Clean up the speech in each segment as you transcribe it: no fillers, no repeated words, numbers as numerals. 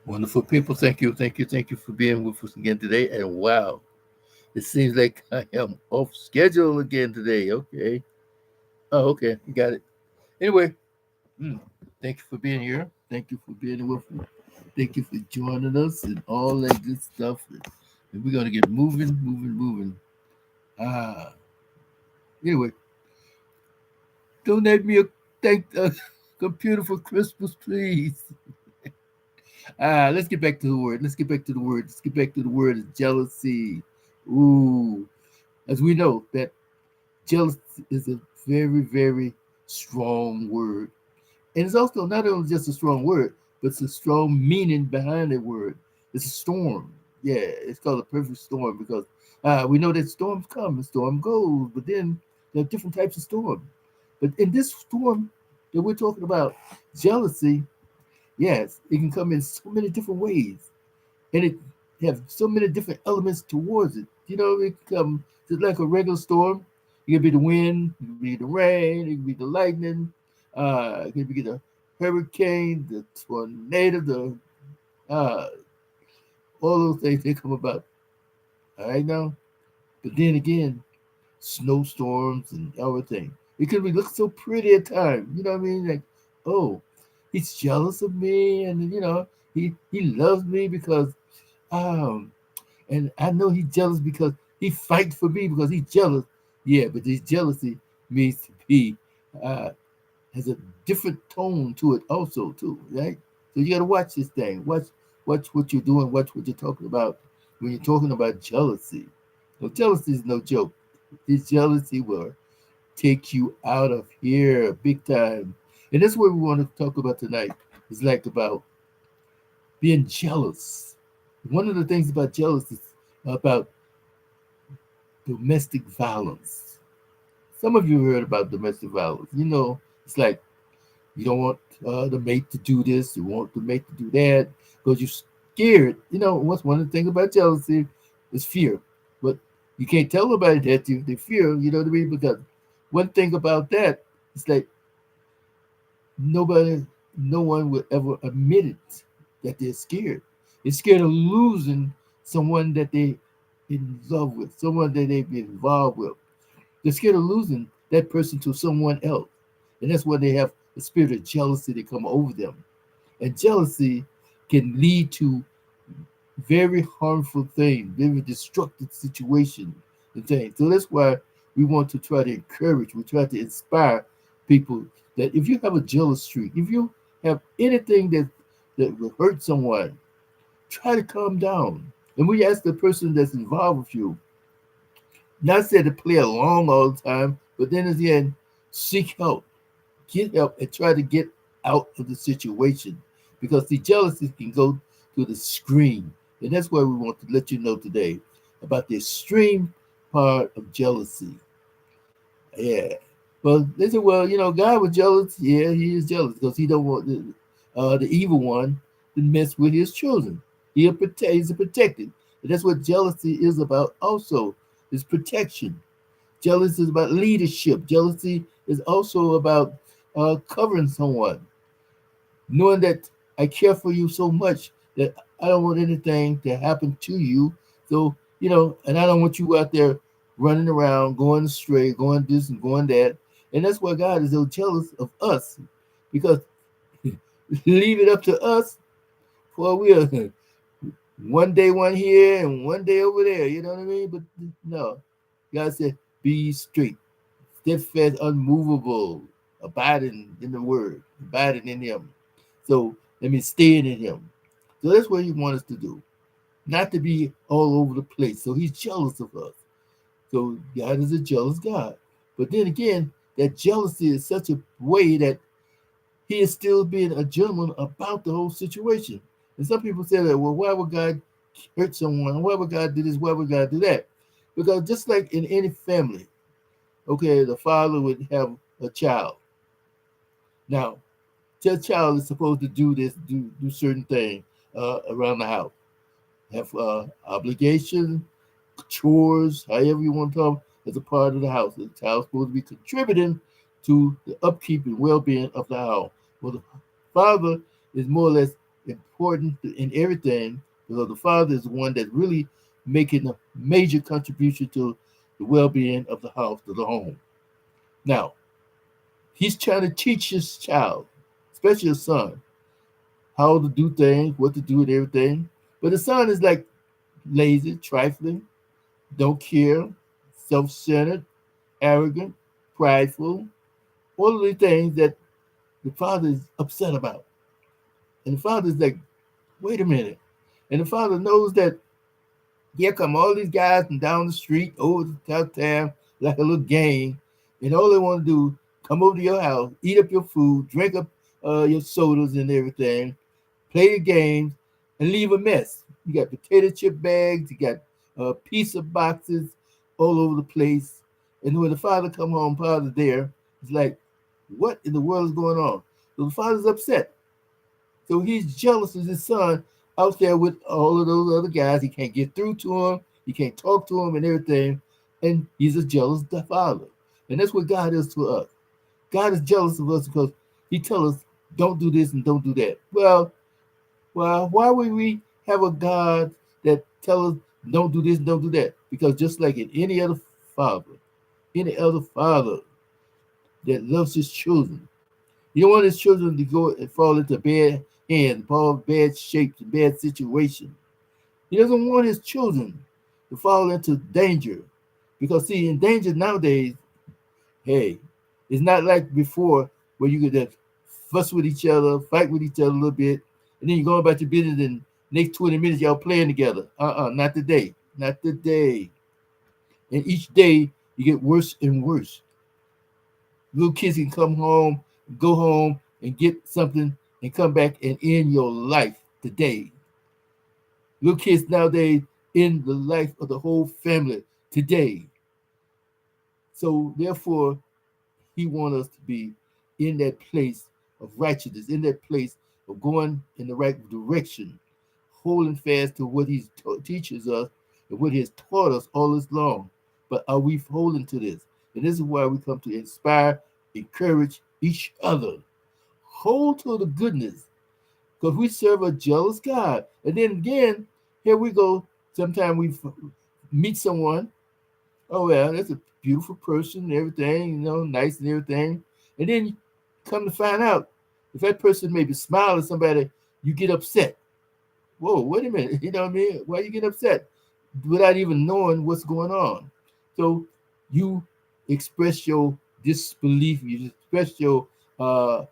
Wonderful people. Thank you for being with us again today. And wow, it seems like I am off schedule again today. Okay. Oh, okay. You got it. Anyway, mm, thank you for being here. Thank you for being with me. Thank you for joining us and all that good stuff. And we're going to get moving. Ah, anyway, donate me a thank computer for Christmas, please. Let's get back to the word. Let's get back to the word of jealousy. Ooh, as we know that jealousy is a very strong word, and it's also not only just a strong word, but it's a strong meaning behind the word. It's a storm. Yeah, it's called a perfect storm because we know that storms come and storm goes, but then there are different types of storm. But in this storm that we're talking about, jealousy, yes, it can come in so many different ways, and it have so many different elements towards it. You know, it can come just like a regular storm. It can be the wind, it can be the rain, it can be the lightning, it can be the hurricane, the tornado, uh, all those things they come about. All right now, but then again, snowstorms and everything. It could be look so pretty at times. You know what I mean? Like, oh, he's jealous of me, and he loves me because um and I know he's jealous because he fights for me because he's jealous. Yeah, but this jealousy means to be uh, has a different tone to it also too, right? So you got to watch this thing. Watch what you're doing. Watch what you're talking about when you're talking about jealousy. No, jealousy is no joke. This jealousy will take you out of here big time. And that's what we want to talk about tonight. It's like about being jealous. One of the things about jealousy is about domestic violence. Some of you heard about domestic violence. You know, it's like you don't want the mate to do this, you want the mate to do that because you're scared. You know, what's one of the things about jealousy is fear. But you can't tell nobody that they fear, you know what I mean? Because one thing about that is like nobody, no one will ever admit it that they're scared. They're scared of losing someone that they in love with, someone that they've been involved with. They're scared of losing that person to someone else. And that's why they have the spirit of jealousy that come over them. And jealousy can lead to very harmful things, very destructive situations and things. So that's why we want to try to encourage, we try to inspire people that if you have a jealous streak, if you have anything that will hurt someone, try to calm down. And we ask the person that's involved with you, not say to play along all the time, but then again, seek help, get help, and try to get out of the situation because the jealousy can go to the extreme, and that's why we want to let you know today about the extreme part of jealousy. Yeah. Well, they said, well, you know, God was jealous. Yeah, he is jealous because he don't want the evil one to mess with his children. He's a protected. And that's what jealousy is about also, is protection. Jealousy is about leadership. Jealousy is also about covering someone, knowing that I care for you so much that I don't want anything to happen to you. So, you know, and I don't want you out there running around, going astray, going this and going that. And that's why God is so jealous of us because leave it up to us for we are one day one here and one day over there. You know what I mean? But no, God said, be straight, steadfast, unmovable, abiding in the word, abiding in him. So let me staying in him. So that's what he wants us to do. Not to be all over the place. So he's jealous of us. So God is a jealous God. But then again, that jealousy is such a way that he is still being a gentleman about the whole situation. And some people say that, well, why would God hurt someone? Why would God do this? Why would God do that? Because just like in any family, okay, the father would have a child. Now, that child is supposed to do this, do certain things around the house, have obligations, chores, however you want to talk, as a part of the house. The child's supposed to be contributing to the upkeep and well-being of the house. Well, the father is more or less important in everything because the father is the one that really making a major contribution to the well-being of the house, of the home. Now, he's trying to teach his child, especially his son, how to do things, what to do and everything. But the son is like lazy, trifling, don't care, self-centered, arrogant, prideful, all of the things that the father is upset about. And the father is like, wait a minute. And the father knows that here come all these guys from down the street over to town like a little gang, and all they want to do come over to your house, eat up your food, drink up your sodas and everything, play the games, and leave a mess. You got potato chip bags, you got pizza boxes all over the place, and when the father come home, father's there. It's like, what in the world is going on? So the father's upset. So he's jealous of his son out there with all of those other guys. He can't get through to him. He can't talk to him and everything. And he's a jealous father. And that's what God is to us. God is jealous of us because he tells us, don't do this and don't do that. Well, why would we have a God that tells us, don't do this and don't do that? Because just like in any other father that loves his children, you don't want his children to go and fall into bad hands, fall bad shapes, bad situations. He doesn't want his children to fall into danger. Because see, in danger nowadays, hey, it's not like before where you could just fuss with each other, fight with each other a little bit, and then you go about your business and next 20 minutes y'all playing together. Not today. Not today. And each day you get worse and worse. Little kids can come home, go home, and get something and come back and end your life today. Little kids nowadays end the life of the whole family today. So therefore, he wants us to be in that place of righteousness, in that place of going in the right direction, holding fast to what he teaches us and what he has taught us all this long. But are we holding to this? And this is why we come to inspire, encourage each other. Hold to the goodness because we serve a jealous God. And then again, here we go. Sometimes we meet someone. Oh, well, that's a beautiful person and everything, nice and everything. And then you come to find out if that person maybe smile at somebody, you get upset. Whoa, wait a minute. You know what I mean? Why you get upset without even knowing what's going on? So you express your disbelief, you express your uh,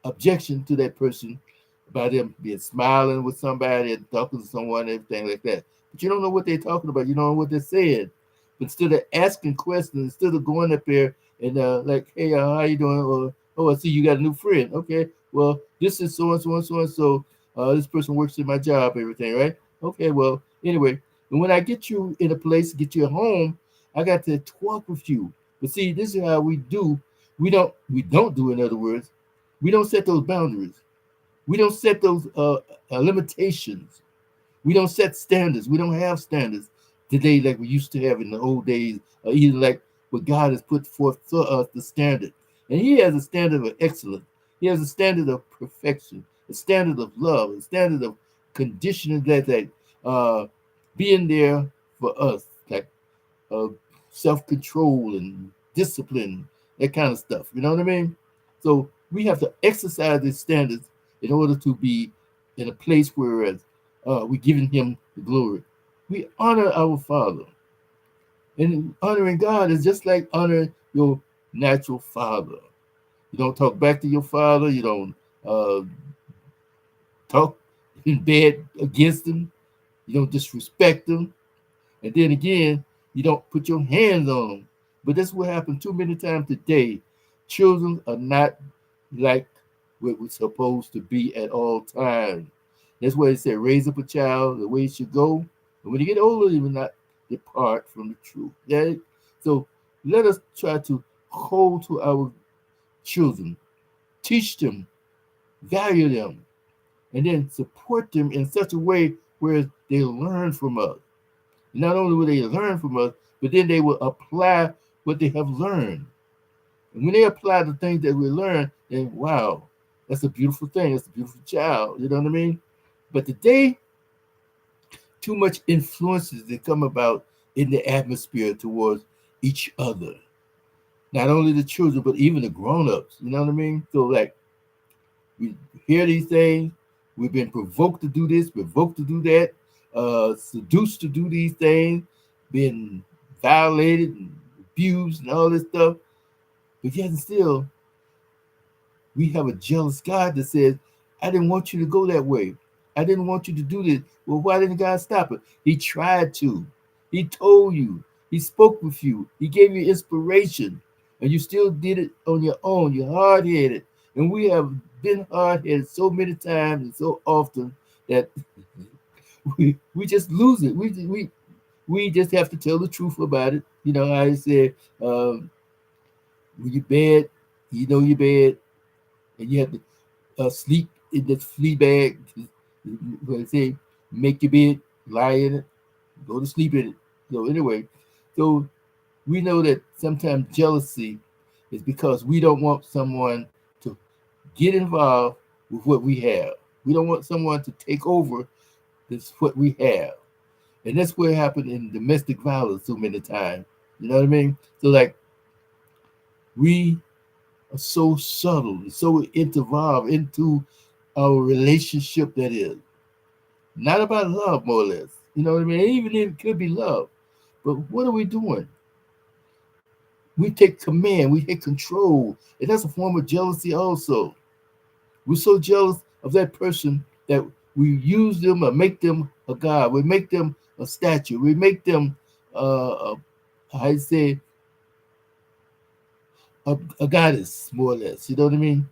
objection to that person about them being smiling with somebody and talking to someone and everything like that. But you don't know what they're talking about. You don't know what they're saying. But instead of asking questions, instead of going up there and like, hey, how you doing? Or, oh, I see you got a new friend. Okay, well, this is so and so and so and so. This person works in my job, everything, right? Okay, well, anyway, and when I get you in a place, get you at home, I got to talk with you. But see, this is how we do. We don't do, in other words, we don't set those boundaries. We don't set those limitations. We don't set standards. We don't have standards today like we used to have in the old days, or even like what God has put forth for us, the standard. And He has a standard of excellence. He has a standard of perfection, a standard of love, a standard of conditioning that being there for us, like uh, self-control and discipline, that kind of stuff. You know what I mean? So we have to exercise these standards in order to be in a place where we're giving Him the glory. We honor our Father, and honoring God is just like honoring your natural father. You don't talk back to your father. You don't uh, talk in bed against him. You don't disrespect him. And then again, you don't put your hands on them. But that's what happened too many times today. Children are not like what we're supposed to be at all times. That's why it said, raise up a child the way he should go. And when you get older, you will not depart from the truth. Yeah? So let us try to hold to our children, teach them, value them, and then support them in such a way where they learn from us. Not only will they learn from us, but then they will apply what they have learned. And when they apply the things that we learn, then wow, that's a beautiful thing. That's a beautiful child. You know what I mean? But today, too much influences that come about in the atmosphere towards each other. Not only the children, but even the grown-ups. You know what I mean? So like we hear these things, we've been provoked to do this, provoked to do that, seduced to do these things, been violated and abused and all this stuff. But yet and still, we have a jealous God that says, I didn't want you to go that way. I didn't want you to do this. Well, why didn't God stop it? He tried to. He told you. He spoke with you. He gave you inspiration. And you still did it on your own. You're hard headed. And we have been hard headed so many times and so often that we just lose it. We just have to tell the truth about it. You know, I said, when you're bad, you know you're bad, and you have to sleep in the flea bag. What I say, make your bed, lie in it, go to sleep in it. So anyway, so we know that sometimes jealousy is because we don't want someone to get involved with what we have. We don't want someone to take over this what we have. And that's what happened in domestic violence so many times. You know what I mean? So like we are so subtle, so involved into our relationship that is. Not about love, more or less. You know what I mean? Even if it could be love. But what are we doing? We take command, we take control. And that's a form of jealousy also. We're so jealous of that person that we use them or make them a god. We make them a statue. We make them, I say, a goddess, more or less. You know what I mean?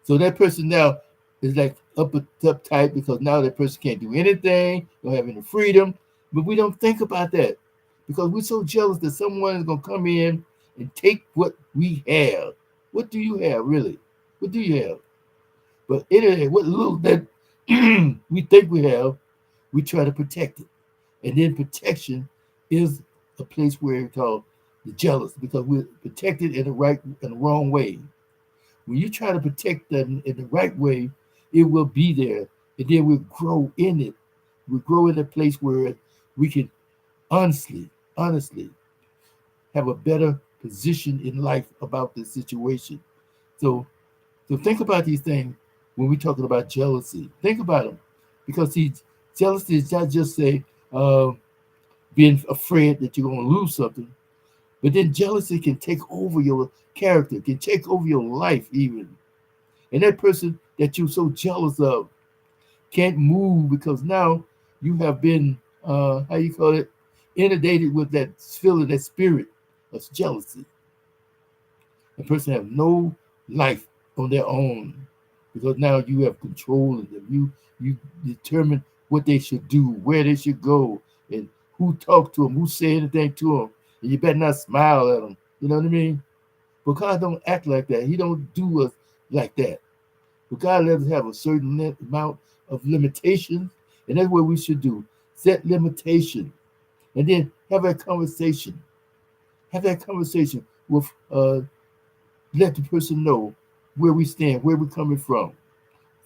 So that person now is like uptight because now that person can't do anything, don't have any freedom. But we don't think about that because we're so jealous that someone is gonna come in and take what we have. What do you have really? What do you have? But anyway, what little that we think we have, we try to protect it. And then protection is a place where it's called the jealous because we're protected in the wrong way. When you try to protect them in the right way, it will be there. And then we'll grow in it. We'll grow in a place where we can honestly have a better position in life about the situation. So, so think about these things when we're talking about jealousy. Think about them. Because see, jealousy is not just say being afraid that you're going to lose something, but then jealousy can take over your character, can take over your life even. And that person that you're so jealous of can't move because now you have been, how you call it, inundated with that feeling, that spirit of jealousy. A person have no life on their own because now you have control of them. You determine what they should do, where they should go, and who talk to them, who say anything to them. And you better not smile at them. You know what I mean? But God don't act like that. He don't do us like that. But God let us have a certain amount of limitations, and that's what we should do. Set limitation, and then have that conversation. Have that conversation with let the person know where we stand, where we're coming from.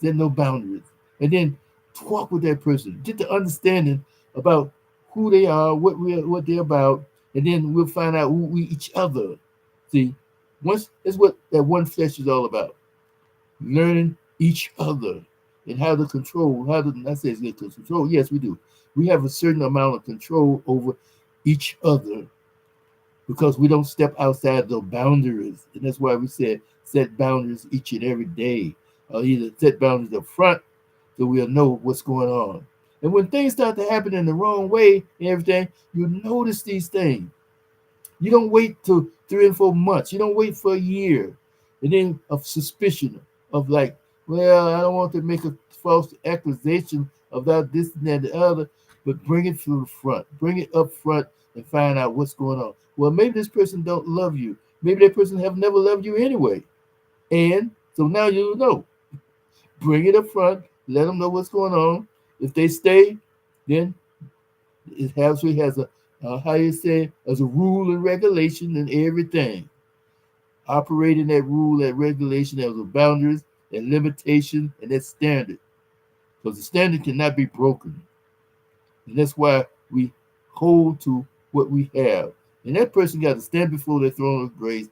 Set no boundaries, and then talk with that person. Get the understanding about who they are, what they're about, and then we'll find out who we each other. See, once that's what that one flesh is all about. Learning each other and how to control, how to not say it's good to control. Yes, we do. We have a certain amount of control over each other because we don't step outside the boundaries. And that's why we said set boundaries each and every day. Either set boundaries up front so we'll know what's going on. And when things start to happen in the wrong way and everything, you notice these things. You don't wait till 3 and 4 months. You don't wait for a year. And then of suspicion of like, well, I don't want to make a false accusation about this and that and the other, but bring it to the front. Bring it up front and find out what's going on. Well, maybe this person don't love you. Maybe that person have never loved you anyway. And so now you know. Bring it up front. Let them know what's going on. If they stay, then it has a how you say as a rule and regulation and everything. Operating that rule, that regulation, that was boundaries, that limitation, and that standard. because the standard cannot be broken. And that's why we hold to what we have. And that person got to stand before the throne of grace,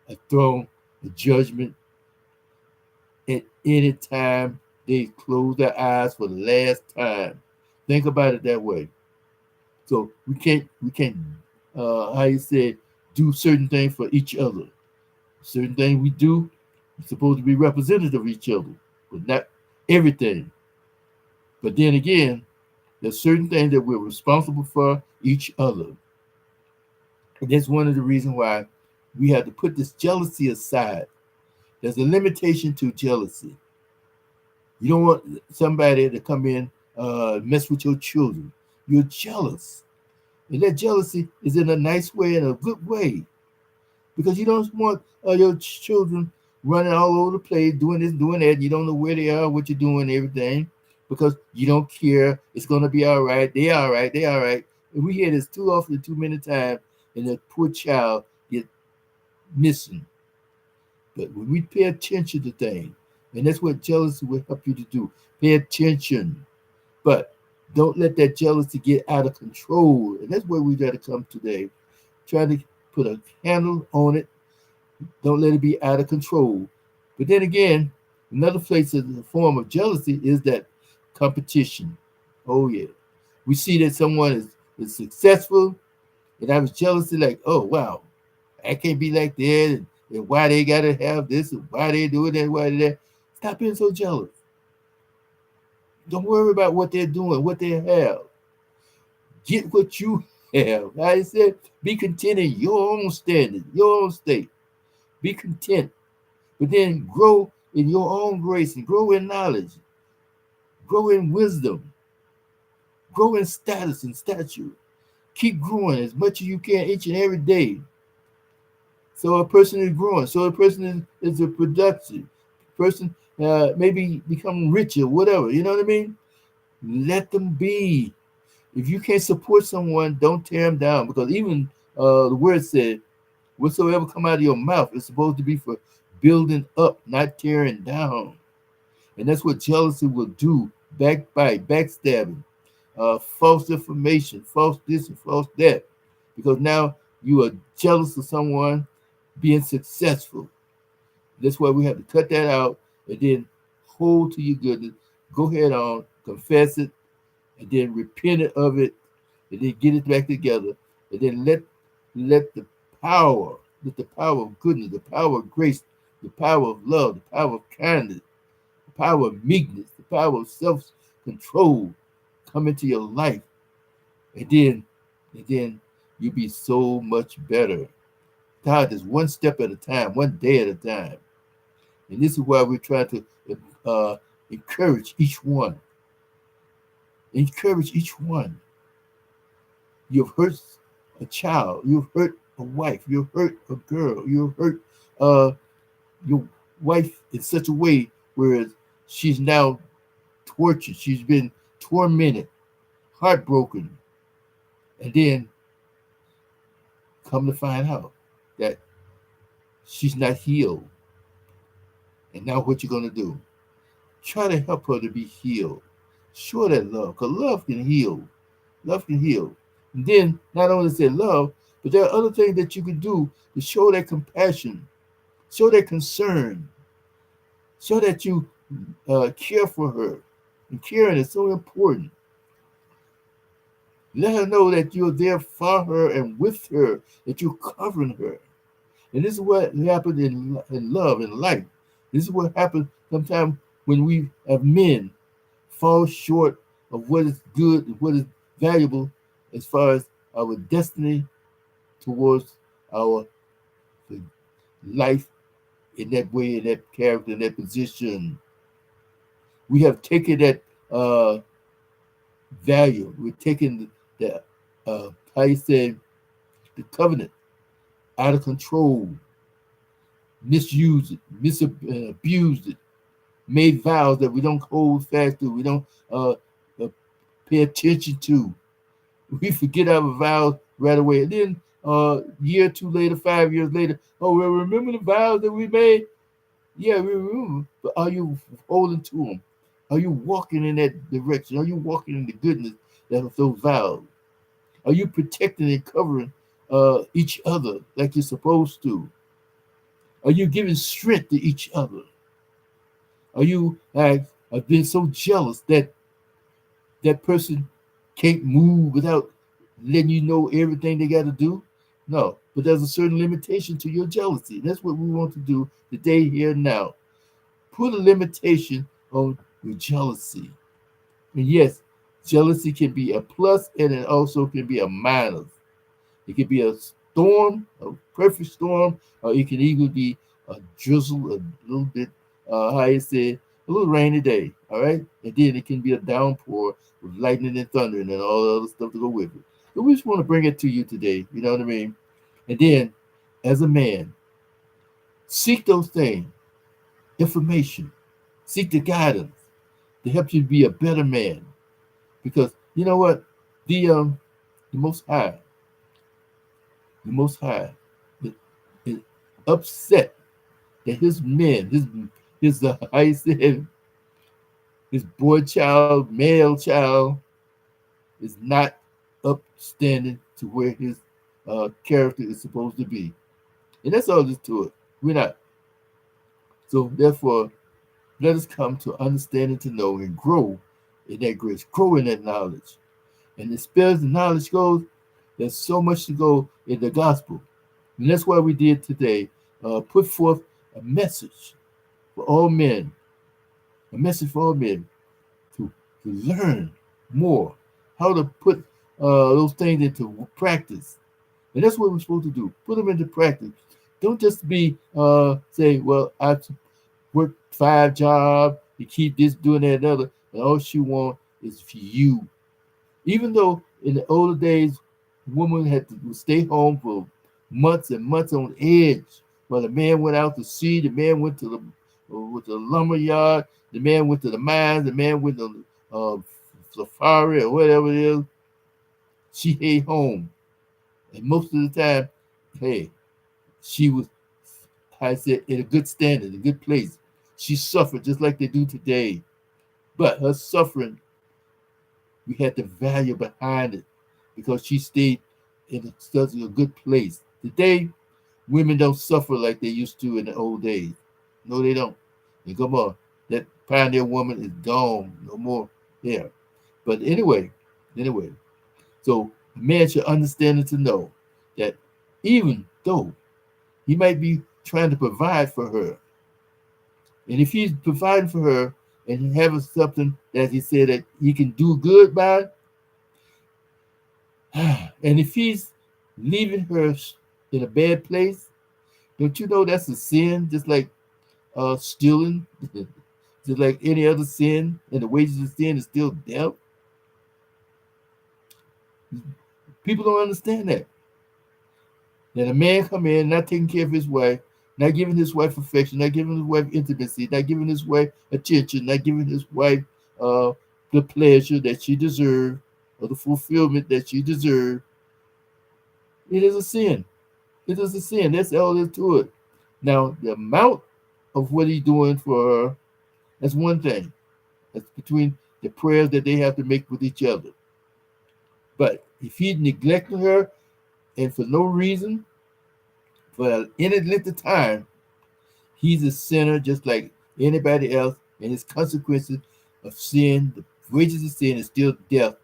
a throne, a judgment, at any time they close their eyes for the last time. Think about it that way. So we can't how you say do certain things for each other. Certain things we do are supposed to be representative of each other, but not everything. But then again, there's certain things that we're responsible for each other. And that's one of the reasons why we have to put this jealousy aside. There's a limitation to jealousy. You don't want somebody to come in, mess with your children. You're jealous. And that jealousy is in a nice way, in a good way, because you don't want your children running all over the place, doing this, doing that. You don't know where they are, what you're doing, everything, because you don't care. It's going to be all right. They all right. They all right. And we hear this too often, too many times, and that poor child get missing. But when we pay attention to things, and that's what jealousy will help you to do, pay attention. But don't let that jealousy get out of control. And that's where we got to come today. Try to put a handle on it. Don't let it be out of control. But then again, another place of the form of jealousy is that competition. Oh yeah. We see that someone is successful, and I was jealousy like, oh wow, I can't be like that, and why they gotta have this, and why they do it, and why they that. Stop being so jealous. Don't worry about what they're doing, what they have. Get what you have. Like I said, be content in your own standard, your own state. Be content. But then grow in your own grace and grow in knowledge, grow in wisdom, grow in status and stature. Keep growing as much as you can each and every day. So a person is growing. So a person is a productive person, maybe become richer, whatever. You know what I mean? Let them be. If you can't support someone, don't tear them down, because even the word said, whatsoever come out of your mouth is supposed to be for building up, not tearing down. And that's what jealousy will do. Backbite, backstabbing, false information, false this and false that. Because now you are jealous of someone being successful. That's why we have to cut that out and then hold to your goodness. Go ahead on, confess it, and then repent of it, and then get it back together, and then let the power, let the power of goodness, the power of grace, the power of love, the power of kindness, the power of meekness, the power of self-control come into your life, and then you'll be so much better. God is one step at a time, one day at a time. And this is why we're trying to uh, encourage each one. Encourage each one. You've hurt a child. You've hurt a wife. You've hurt a girl. You've hurt uh, your wife in such a way where she's now tortured. She's been tormented, heartbroken. And then come to find out that she's not healed. And now what you going to do? Try to help her to be healed. Show that love, because love can heal. Love can heal. And then not only say love, but there are other things that you can do to show that compassion, show that concern, show that you care for her. And caring is so important. Let her know that you're there for her and with her, that you're covering her. And this is what happens in love, in life. This is what happens sometimes when we have men fall short of what is good and what is valuable as far as our destiny towards our life in that way, in that character, in that position. We have taken that value. We've taken the how you say, the covenant out of control, misused it, abused it, made vows that we don't hold fast to, we don't uh, pay attention to. We forget our vows right away. And then year or two later, 5 years later, oh, well, remember the vows that we made? Yeah, we remember. But are you holding to them? Are you walking in that direction? Are you walking in the goodness that of those vows? Are you protecting and covering each other like you're supposed to? Are you giving strength to each other? Are you like being so jealous that that person can't move without letting you know everything they got to do? No, but there's a certain limitation to your jealousy. That's what we want to do today, here, now. Put a limitation on your jealousy. And yes, jealousy can be a plus and it also can be a minus. It can be a storm, a perfect storm, or it can even be a drizzle, a little bit, how you say, a little rainy day. All right, and then it can be a downpour with lightning and thunder and all the other stuff to go with it. So we just want to bring it to you today. You know what I mean? And then, as a man, seek those things, information, seek the guidance to help you be a better man. Because you know what, the Most High, the Most High, is upset that his men, his how you say, his boy child, male child, is not upstanding to where his character is supposed to be, and that's all there's to it. We're not. So therefore, let us come to understanding, to know, and grow in that grace, grow in that knowledge. And as far as the knowledge goes, there's so much to go in the gospel. And that's why we did today put forth a message for all men, a message for all men to, to learn more how to put those things into practice. And that's what we're supposed to do, put them into practice. Don't just be say, well, I've worked 5 jobs to keep this, doing that, and other, and all she wants is for you. Even though in the older days, women had to stay home for months and months on edge, while the man went out to sea, the man went to with the lumber yard, the man went to the mines, the man went to safari or whatever it is. She stayed home, and most of the time, hey, she was, I said, in a good standing, a good place. She suffered just like they do today, but her suffering, we had the value behind it because she stayed in such a good place. Today, women don't suffer like they used to in the old days. No, they don't. And come on, that pioneer woman is gone. No more there. But anyway, so a man should understand and to know that even though he might be trying to provide for her, and if he's providing for her and having something that he said that he can do good by, and if he's leaving her in a bad place, don't you know that's a sin? Just like stealing, just like any other sin, and the wages of sin is still death. People don't understand that. That a man come in not taking care of his wife, not giving his wife affection, not giving his wife intimacy, not giving his wife attention, not giving his wife uh, the pleasure that she deserved or the fulfillment that she deserved. It is a sin. It is a sin. That's all there is to it. Now, the amount of what he's doing for her, that's one thing. That's between the prayers that they have to make with each other. But if he's neglecting her and for no reason, for any length of time, he's a sinner just like anybody else, and his consequences of sin, the wages of sin is still death.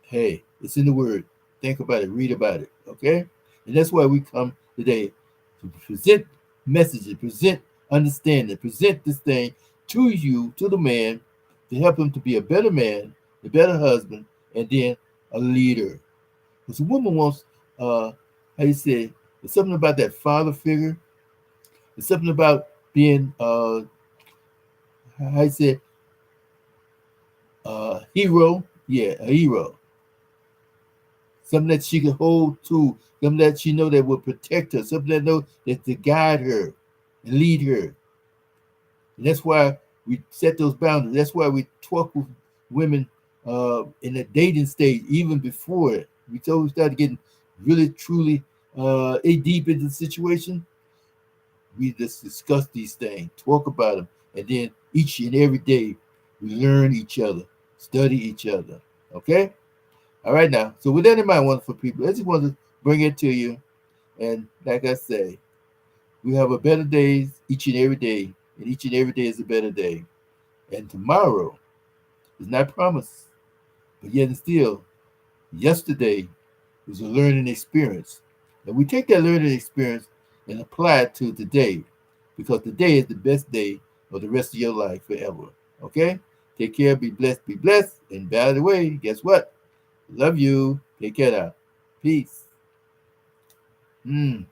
Hey, it's in the word. Think about it, read about it, okay? And that's why we come today to present messages, present understanding, present this thing to you, to the man, to help him to be a better man, a better husband, and then a leader. Because a woman wants, how you say, it's something about that father figure. It's something about being, how you say, hero. Yeah, a hero. Something that she can hold to, something that she know that will protect her, something that know that to guide her and lead her. And that's why we set those boundaries. That's why we talk with women in the dating stage, even before it. We told we started getting really, truly deep into the situation. We just discuss these things, talk about them, and then each and every day We learn each other, study each other. Okay? All right now. So with that in mind, wonderful people, I just want to bring it to you. And like I say, we have a better days each and every day, and each and every day is a better day. And tomorrow is not promised, but yet and still, yesterday was a learning experience. And we take that learning experience and apply it to today, because today is the best day of the rest of your life forever. Okay? Take care, be blessed. And by the way, guess what? Love you. Take care now. Peace. Mm.